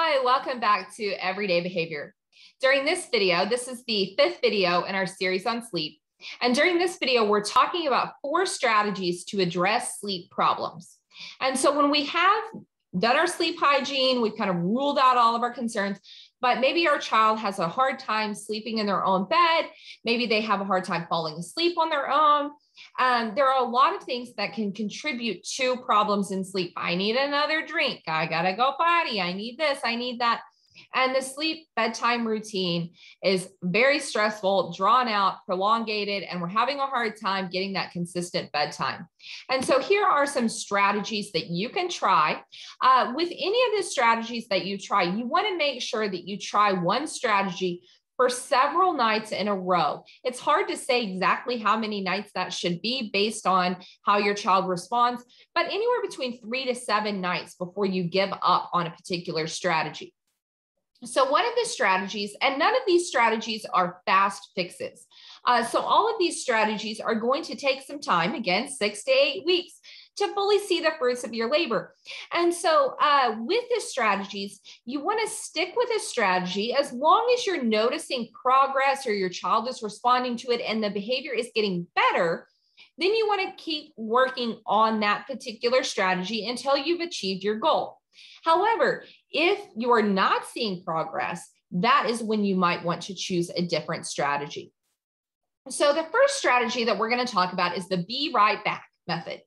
Hi, welcome back to Everyday Behavior. During this video, this is the fifth video in our series on sleep. And during this video, we're talking about 4 strategies to address sleep problems. And so when we have done our sleep hygiene, we've kind of ruled out all of our concerns, but maybe our child has a hard time sleeping in their own bed. Maybe they have a hard time falling asleep on their own. There are a lot of things that can contribute to problems in sleep. I need another drink. I gotta go potty. I need this. I need that. And the sleep bedtime routine is very stressful, drawn out, prolongated, and we're having a hard time getting that consistent bedtime. And so here are some strategies that you can try. With any of the strategies that you try, you want to make sure that you try one strategy for several nights in a row. It's hard to say exactly how many nights that should be based on how your child responds, but anywhere between 3 to 7 nights before you give up on a particular strategy. So one of the strategies, and none of these strategies are fast fixes. So all of these strategies are going to take some time, again, 6 to 8 weeks, to fully see the fruits of your labor. And so with the strategies, you want to stick with a strategy as long as you're noticing progress or your child is responding to it and the behavior is getting better. Then you want to keep working on that particular strategy until you've achieved your goal. However, if you are not seeing progress, that is when you might want to choose a different strategy. So the first strategy that we're going to talk about is the be right back method.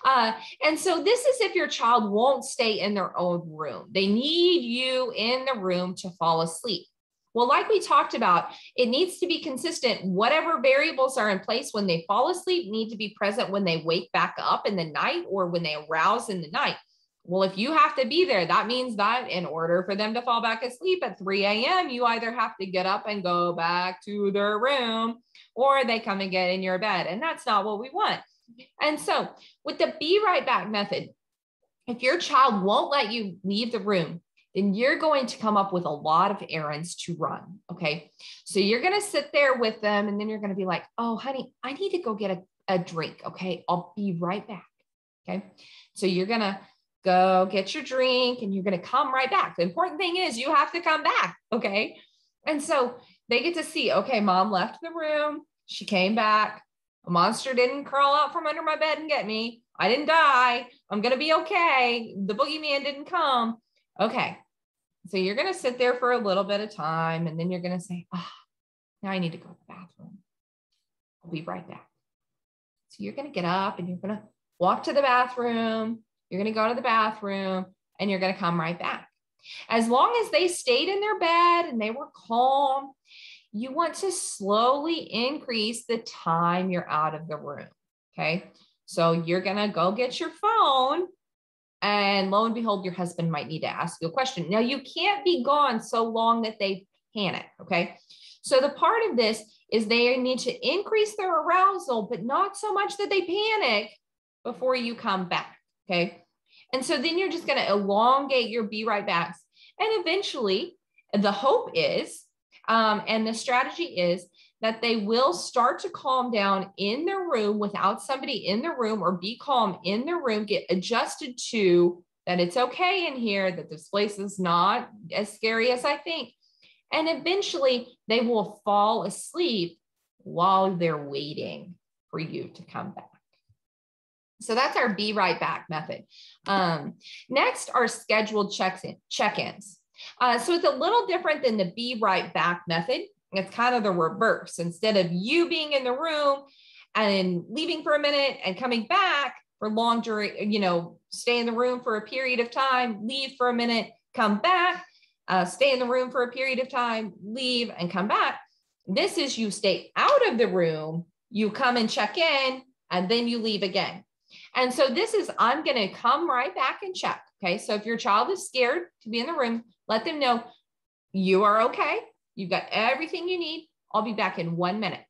And so this is if your child won't stay in their own room. They need you in the room to fall asleep. Well, like we talked about, it needs to be consistent. Whatever variables are in place when they fall asleep need to be present when they wake back up in the night or when they arouse in the night. Well, if you have to be there, that means that in order for them to fall back asleep at 3 a.m., you either have to get up and go back to their room or they come and get in your bed. And that's not what we want. And so with the be right back method, if your child won't let you leave the room, then you're going to come up with a lot of errands to run. Okay. So you're going to sit there with them and then you're going to be like, oh, honey, I need to go get a drink. Okay. I'll be right back. Okay. So you're going to go get your drink and you're going to come right back. The important thing is you have to come back. Okay. And so they get to see, okay, mom left the room. She came back. A monster didn't crawl out from under my bed and get me. I didn't die. I'm going to be okay. The boogeyman didn't come. Okay. So you're going to sit there for a little bit of time and then you're going to say, oh, now I need to go to the bathroom. I'll be right back. So you're going to get up and you're going to walk to the bathroom. You're going to go to the bathroom and you're going to come right back. As long as they stayed in their bed and they were calm, you want to slowly increase the time you're out of the room. Okay. So you're going to go get your phone and lo and behold, your husband might need to ask you a question. Now you can't be gone so long that they panic. Okay. So the part of this is they need to increase their arousal, but not so much that they panic before you come back. Okay. And so then you're just going to elongate your be right backs. And eventually the hope is, and the strategy is that they will start to calm down in their room without somebody in the room or be calm in their room, get adjusted to that it's okay in here, that this place is not as scary as I think. And eventually they will fall asleep while they're waiting for you to come back. So that's our be right back method. Next are scheduled check-ins. So it's a little different than the be right back method. It's kind of the reverse. Instead of you being in the room and leaving for a minute and coming back for long duration, stay in the room for a period of time, leave for a minute, come back, stay in the room for a period of time, leave and come back. This is you stay out of the room, you come and check in, and then you leave again. And so this is, I'm going to come right back and check. Okay. So if your child is scared to be in the room, let them know you are okay. You've got everything you need. I'll be back in 1 minute.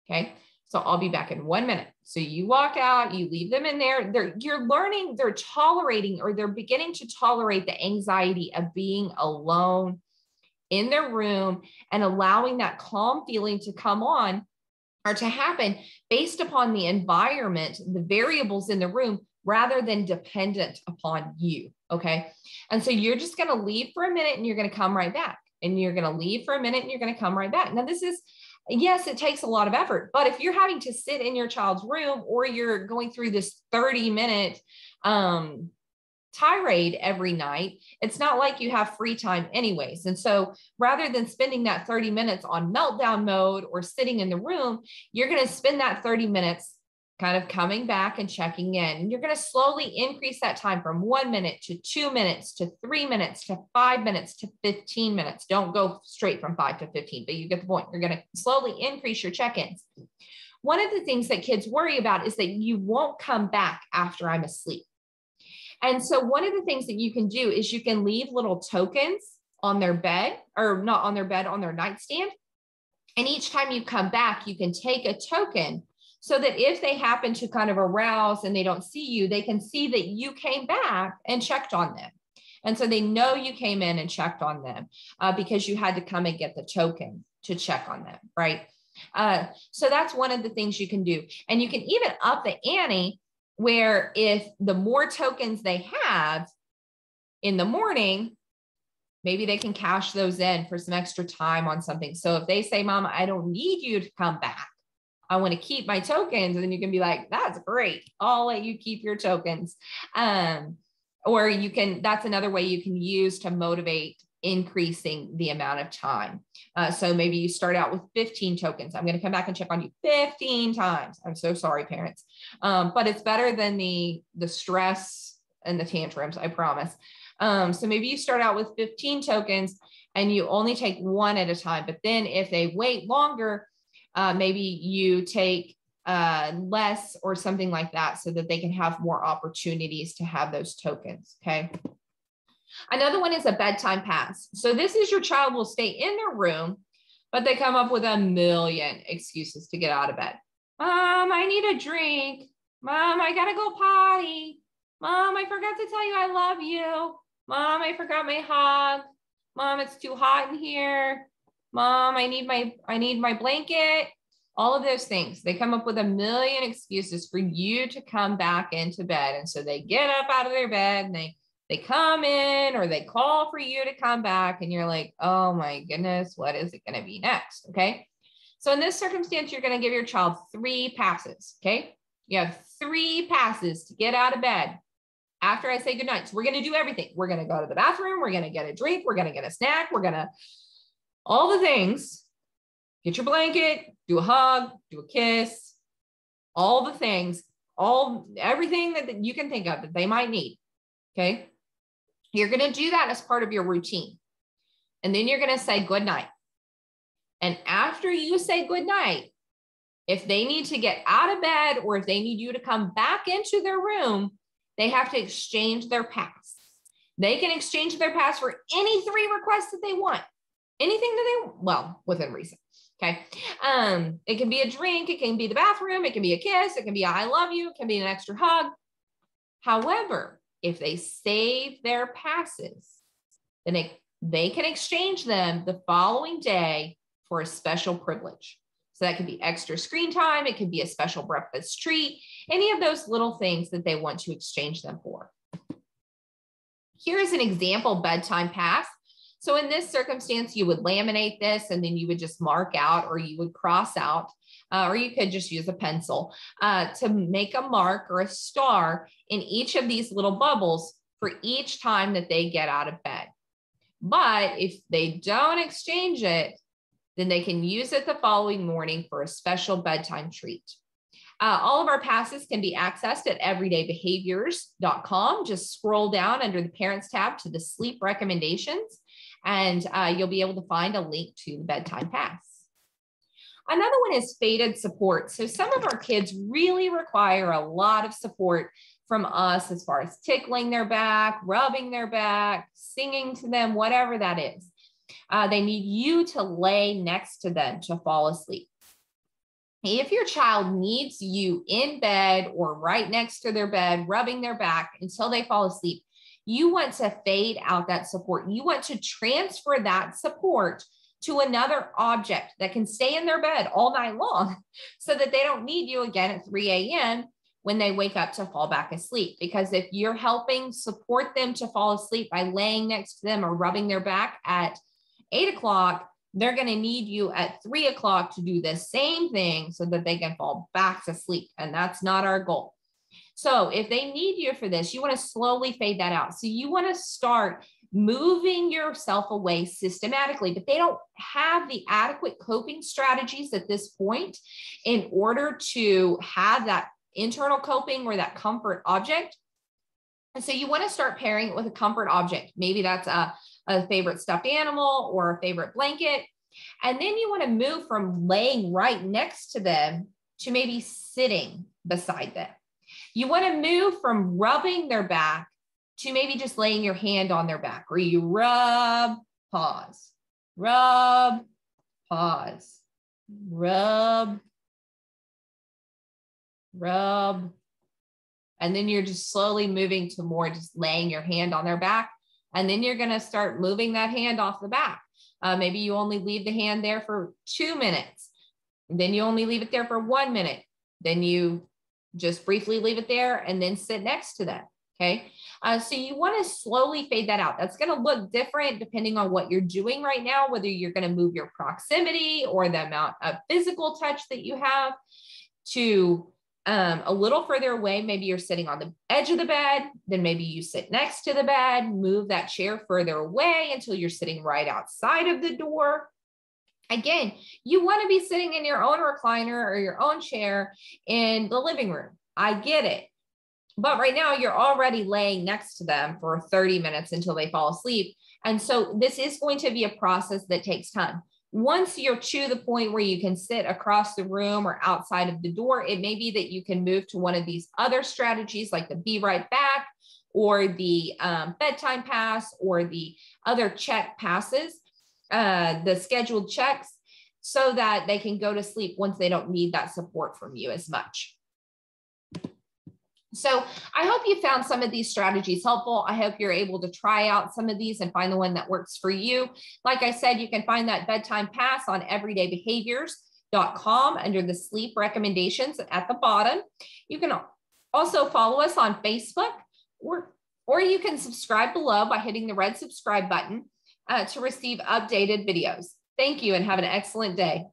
Okay. So I'll be back in 1 minute. So you walk out, you leave them in there. You're learning, they're tolerating, or they're beginning to tolerate the anxiety of being alone in their room and allowing that calm feeling to come on or to happen based upon the environment, the variables in the room, rather than dependent upon you. Okay. And so you're just going to leave for a minute and you're going to come right back, and you're going to leave for a minute and you're going to come right back. Now, this is, yes, it takes a lot of effort, but if you're having to sit in your child's room, or you're going through this 30-minute tirade every night, it's not like you have free time anyways. And so rather than spending that 30 minutes on meltdown mode or sitting in the room, you're going to spend that 30 minutes kind of coming back and checking in. And you're going to slowly increase that time from 1 minute to 2 minutes to 3 minutes to 5 minutes to 15 minutes. Don't go straight from 5 to 15, but you get the point. You're going to slowly increase your check-ins. One of the things that kids worry about is that you won't come back after I'm asleep. And so one of the things that you can do is you can leave little tokens on their bed, or not on their bed, on their nightstand. And each time you come back, you can take a token, so that if they happen to kind of arouse and they don't see you, they can see that you came back and checked on them. And so they know you came in and checked on them because you had to come and get the token to check on them, right? So that's one of the things you can do. And you can even up the ante, where if the more tokens they have in the morning, maybe they can cash those in for some extra time on something. So if they say, Mom, I don't need you to come back, I want to keep my tokens. And then you can be like, that's great. I'll let you keep your tokens. Or you can, that's another way you can use to motivate increasing the amount of time. So maybe you start out with 15 tokens. I'm going to come back and check on you 15 times. I'm so sorry, parents. But it's better than the stress and the tantrums, I promise. So maybe you start out with 15 tokens and you only take one at a time. But then if they wait longer, maybe you take less or something like that, so that they can have more opportunities to have those tokens. Okay. Another one is a bedtime pass. So this is your child will stay in their room, but they come up with a million excuses to get out of bed. Mom, I need a drink. Mom, I gotta go potty. Mom, I forgot to tell you I love you. Mom, I forgot my hug. Mom, it's too hot in here. Mom, I need my blanket. All of those things. They come up with a million excuses for you to come back into bed. And so they get up out of their bed and they come in, or they call for you to come back, and you're like, oh my goodness, what is it going to be next? Okay. So in this circumstance, you're going to give your child 3 passes. Okay. You have 3 passes to get out of bed after I say goodnight. So we're going to do everything. We're going to go to the bathroom. We're going to get a drink. We're going to get a snack. We're going to, all the things, get your blanket, do a hug, do a kiss, all the things, everything that you can think of that they might need. Okay. You're going to do that as part of your routine. And then you're going to say good night. And after you say good night, if they need to get out of bed, or if they need you to come back into their room, they have to exchange their pass. They can exchange their pass for any 3 requests that they want. Anything that well, within reason. Okay. It can be a drink. It can be the bathroom. It can be a kiss. It can be I love you. It can be an extra hug. However, if they save their passes, then they can exchange them the following day for a special privilege. So that could be extra screen time. It could be a special breakfast treat, any of those little things that they want to exchange them for. Here is an example bedtime pass. So in this circumstance, you would laminate this, and then you would just mark out, or you would cross out, or you could just use a pencil to make a mark or a star in each of these little bubbles for each time that they get out of bed. But if they don't exchange it, then they can use it the following morning for a special bedtime treat. All of our passes can be accessed at everydaybehaviors.com. Just scroll down under the Parents tab to the sleep recommendations, and you'll be able to find a link to the bedtime pass. Another one is fated support. So some of our kids really require a lot of support from us as far as tickling their back, rubbing their back, singing to them, whatever that is. They need you to lay next to them to fall asleep. If your child needs you in bed or right next to their bed, rubbing their back until they fall asleep, you want to fade out that support. You want to transfer that support to another object that can stay in their bed all night long, so that they don't need you again at 3 a.m. when they wake up to fall back asleep. Because if you're helping support them to fall asleep by laying next to them or rubbing their back at 8 o'clock, they're going to need you at 3 o'clock to do the same thing so that they can fall back to sleep. And that's not our goal. So if they need you for this, you want to slowly fade that out. So you want to start moving yourself away systematically, but they don't have the adequate coping strategies at this point in order to have that internal coping or that comfort object. And so you want to start pairing it with a comfort object. Maybe that's a favorite stuffed animal or a favorite blanket. And then you want to move from laying right next to them to maybe sitting beside them. You want to move from rubbing their back to maybe just laying your hand on their back, where you rub, pause, rub, pause, rub, rub. And then you're just slowly moving to more just laying your hand on their back. And then you're going to start moving that hand off the back. Maybe you only leave the hand there for 2 minutes. Then you only leave it there for 1 minute. Then you just briefly leave it there and then sit next to them. Okay. So you want to slowly fade that out. That's going to look different depending on what you're doing right now, whether you're going to move your proximity or the amount of physical touch that you have to a little further away. Maybe you're sitting on the edge of the bed, then maybe you sit next to the bed, move that chair further away until you're sitting right outside of the door. Again, you want to be sitting in your own recliner or your own chair in the living room. I get it. But right now you're already laying next to them for 30 minutes until they fall asleep. And so this is going to be a process that takes time. Once you're to the point where you can sit across the room or outside of the door, it may be that you can move to one of these other strategies like the Be Right Back or the bedtime pass or the other check passes, the scheduled checks, so that they can go to sleep once they don't need that support from you as much. So I hope you found some of these strategies helpful. I hope you're able to try out some of these and find the one that works for you. Like I said, you can find that bedtime pass on everydaybehaviors.com under the sleep recommendations at the bottom. You can also follow us on Facebook, or you can subscribe below by hitting the red subscribe button to receive updated videos. Thank you and have an excellent day.